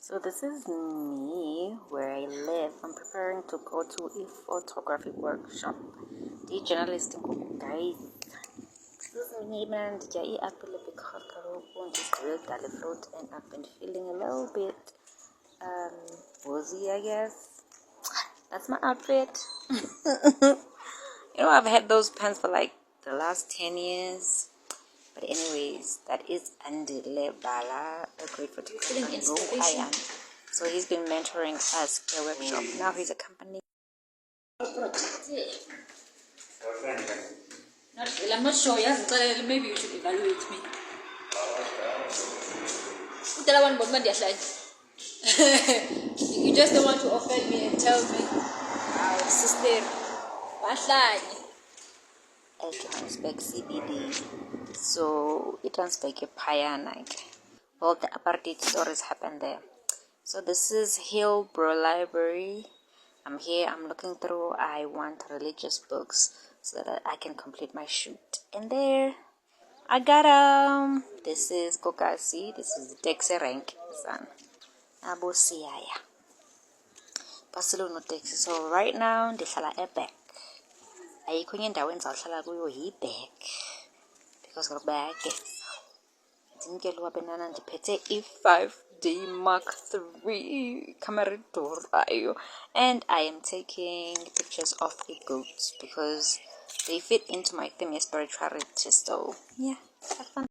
So this is me where I live. I'm preparing to go to a photography workshop. The journalist guys. Excuse me, man. I apple because just grilled garlic fruit and I've been feeling a little bit woozy, I guess. That's my outfit. I've had those pants for like the last 10 years. But anyways, that is Andile Bala, a great photographer. So he's been mentoring us at a workshop. Now he's accompanying. I'm not sure, yes, but maybe you should evaluate me. You just don't want to offend me and tell me, sister, Johannesburg CBD. So it Johannesburg Payanite. All the apartheid stories happen there. So this is Hillbrow Library. I'm here, I'm looking through. I want religious books so that I can complete my shoot. And there, I got this is Kokasi, this is Taxi Rank, son. Abu Siaya. Barcelona Taxi. So right now, ndihlala eback. Ayikho enye indawo endizahlala kuyo yi-back. Because back. Ndinkelwa benana ndiphethe i-5D Mark III camera durayo, and I am taking pictures of the goats because they fit into my theme of spirituality. So yeah, have fun.